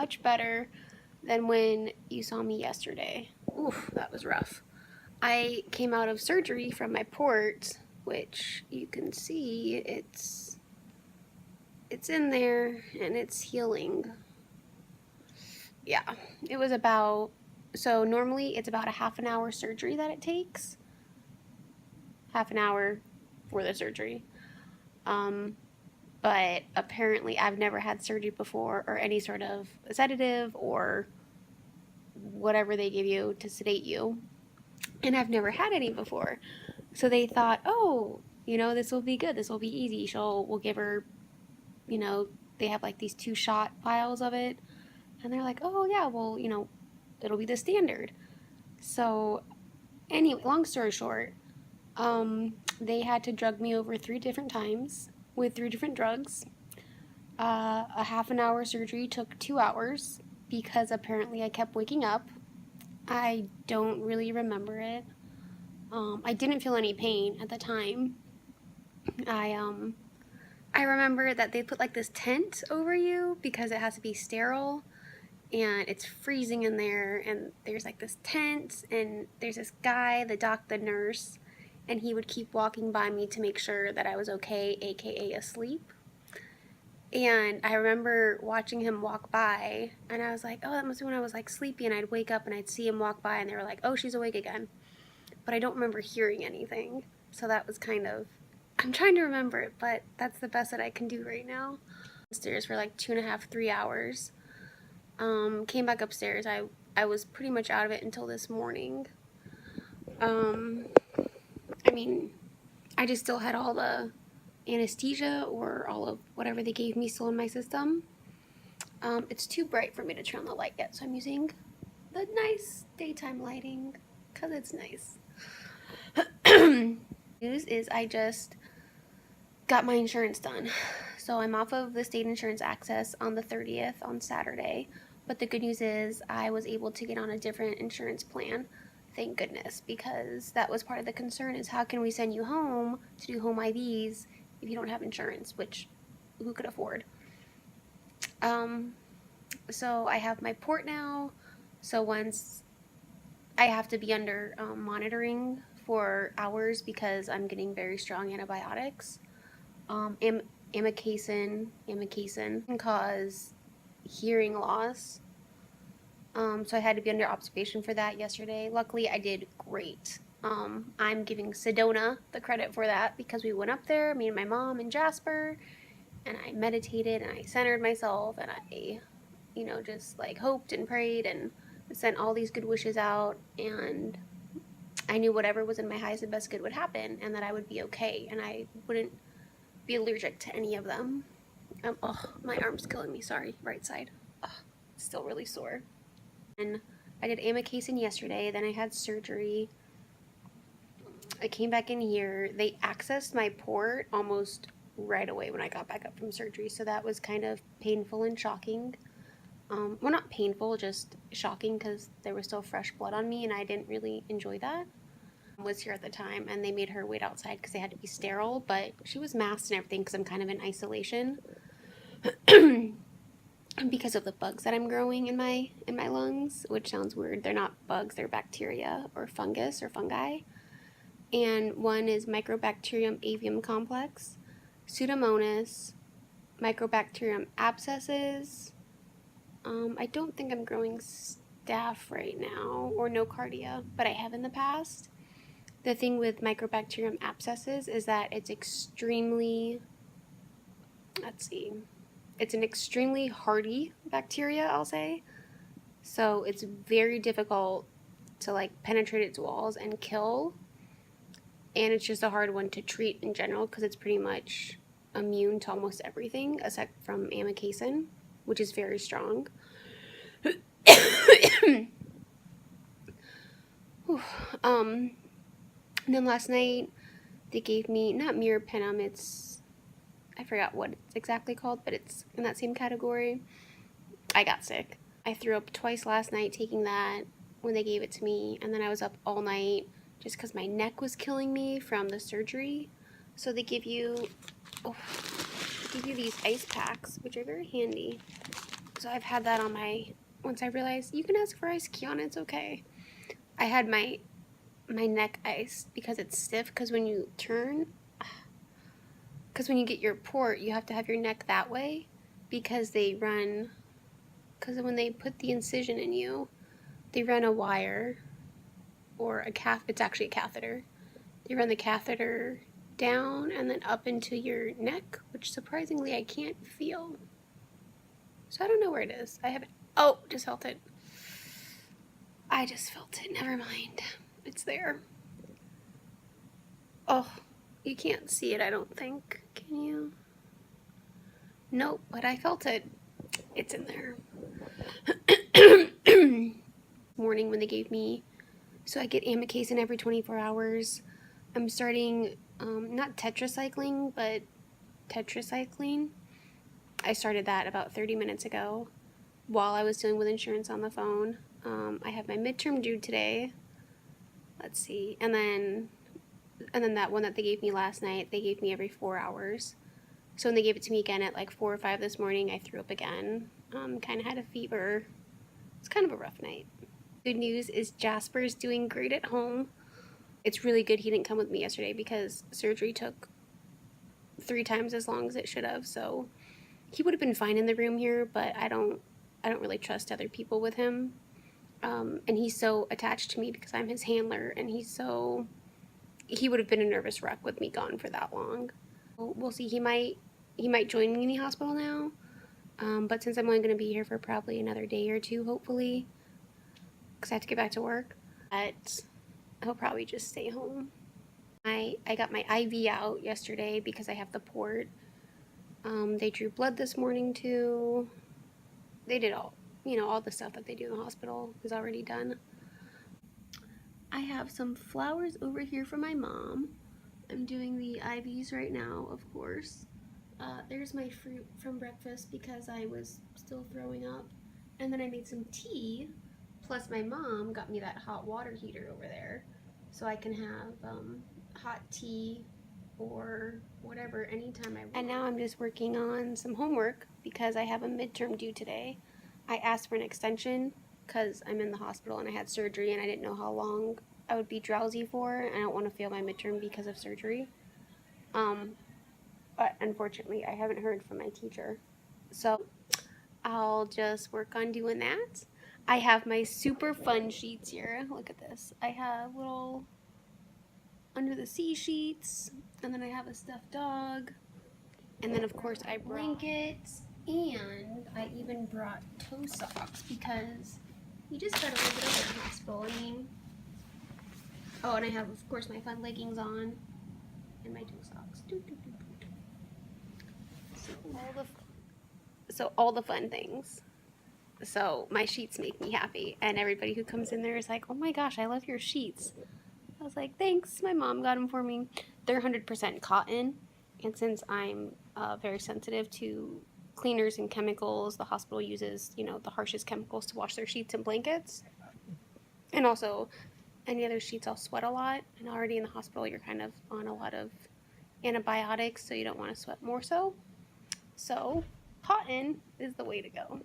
much better than when you saw me yesterday. Oof, that was rough. I came out of surgery from my port, which you can see it's in there and it's healing. Yeah, it was about, so normally it's about a half an hour surgery that it takes. Half an hour for the surgery. But apparently I've never had surgery before or any sort of sedative or whatever they give you to sedate you. And I've never had any before. So they thought, oh, this will be good. This will be easy. We'll give her, they have like these 2-shot vials of it. And they're like, oh, yeah, well, it'll be the standard. So anyway, long story short, they had to drug me over 3 different times with 3 different drugs. A half an hour surgery took 2 hours because apparently I kept waking up. I don't really remember it. I didn't feel any pain at the time. I remember that they put like this tent over you because it has to be sterile and it's freezing in there, and there's like this tent and there's this guy, the nurse, and he would keep walking by me to make sure that I was okay, aka asleep. And I remember watching him walk by, and I was like, oh, that must be when I was like sleepy, and I'd wake up and I'd see him walk by and they were like, oh, she's awake again. But I don't remember hearing anything. So that was kind of, I'm trying to remember it, but that's the best that I can do right now. Downstairs for like 2.5, 3 hours. Came back upstairs. I was pretty much out of it until this morning. I mean, I just still had all the anesthesia or all of whatever they gave me still in my system. It's too bright for me to turn on the light yet, so I'm using the nice daytime lighting because it's nice. News is I just got my insurance done. So I'm off of the state insurance access on the 30th on Saturday. But the good news is I was able to get on a different insurance plan. Thank goodness, because that was part of the concern, is how can we send you home to do home IVs if you don't have insurance, which who could afford? So I have my port now. So once I have to be under monitoring for hours because I'm getting very strong antibiotics. Amikacin can cause hearing loss. So I had to be under observation for that yesterday. Luckily, I did great. I'm giving Sedona the credit for that because we went up there, me and my mom and Jasper, and I meditated and I centered myself and I, just like hoped and prayed and sent all these good wishes out, and I knew whatever was in my highest and best good would happen and that I would be okay and I wouldn't be allergic to any of them. Oh, my arm's killing me. Sorry, right side. Still really sore. And I did amikacin yesterday. Then I had surgery. I came back in here. They accessed my port almost right away when I got back up from surgery. So that was kind of painful and shocking. Well, not painful, just shocking because there was still fresh blood on me and I didn't really enjoy that. I was here at the time and they made her wait outside because they had to be sterile, but she was masked and everything because I'm kind of in isolation. Because of the bugs that I'm growing in my lungs, which sounds weird. They're not bugs, they're bacteria or fungus or fungi. And one is Mycobacterium avium complex, Pseudomonas, Mycobacterium abscesses. I don't think I'm growing staph right now or nocardia, but I have in the past. The thing with Mycobacterium abscesses is that it's extremely, it's an extremely hardy bacteria, I'll say. So it's very difficult to like penetrate its walls and kill. And it's just a hard one to treat in general because it's pretty much immune to almost everything except from amikacin, which is very strong. And then last night they gave me, not meropenem, I forgot what it's exactly called, but it's in that same category. I got sick. I threw up twice last night taking that when they gave it to me, and then I was up all night just because my neck was killing me from the surgery. So they give you these ice packs, which are very handy. So I've had that on once I realized you can ask for ice, Kiana, it's okay. I had my neck iced because it's stiff, because when you get your port, you have to have your neck that way because when they put the incision in you, they run a wire or it's actually a catheter. They run the catheter down and then up into your neck, which surprisingly I can't feel. So I don't know where it is. I haven't. Oh, just felt it. I just felt it. Never mind. It's there. Oh, you can't see it, I don't think. Can you? Nope, but I felt it. It's in there. Morning when they gave me, so I get amikacin every 24 hours. I'm starting, not tetracycline, but tetracycline. I started that about 30 minutes ago while I was dealing with insurance on the phone. I have my midterm due today. Let's see. And then that one that they gave me last night, they gave me every 4 hours. So when they gave it to me again at like 4 or 5 this morning, I threw up again. Kind of had a fever. It's kind of a rough night. Good news is Jasper's doing great at home. It's really good he didn't come with me yesterday because surgery took 3 times as long as it should have. So he would have been fine in the room here, but I don't really trust other people with him. And he's so attached to me because I'm his handler, and he would have been a nervous wreck with me gone for that long. We'll see. He might join me in the hospital now. But since I'm only going to be here for probably another day or two, hopefully, because I have to get back to work, but he'll probably just stay home. I got my IV out yesterday because I have the port. They drew blood this morning too. They did all the stuff that they do in the hospital is already done. I have some flowers over here for my mom. I'm doing the IVs right now, of course. There's my fruit from breakfast because I was still throwing up. And then I made some tea. Plus my mom got me that hot water heater over there. So I can have hot tea or whatever anytime I want. And now I'm just working on some homework because I have a midterm due today. I asked for an extension because I'm in the hospital and I had surgery and I didn't know how long I would be drowsy for, and I don't want to fail my midterm because of surgery. But unfortunately, I haven't heard from my teacher. So I'll just work on doing that. I have my super fun sheets here. Look at this. I have little under the sea sheets, and then I have a stuffed dog, and then of course I blankets, and I even brought toe socks because you just gotta live it over in the hospital. I mean, oh, and I have of course my fun leggings on and my toe socks. So all the fun things. So my sheets make me happy, and everybody who comes in there is like, "Oh my gosh, I love your sheets." I was like, "Thanks, my mom got them for me." They're 100% cotton, and since I'm very sensitive to cleaners and chemicals, the hospital uses, the harshest chemicals to wash their sheets and blankets. And also, any other sheets, I'll sweat a lot, and already in the hospital, you're kind of on a lot of antibiotics, so you don't want to sweat more so. So, cotton is the way to go.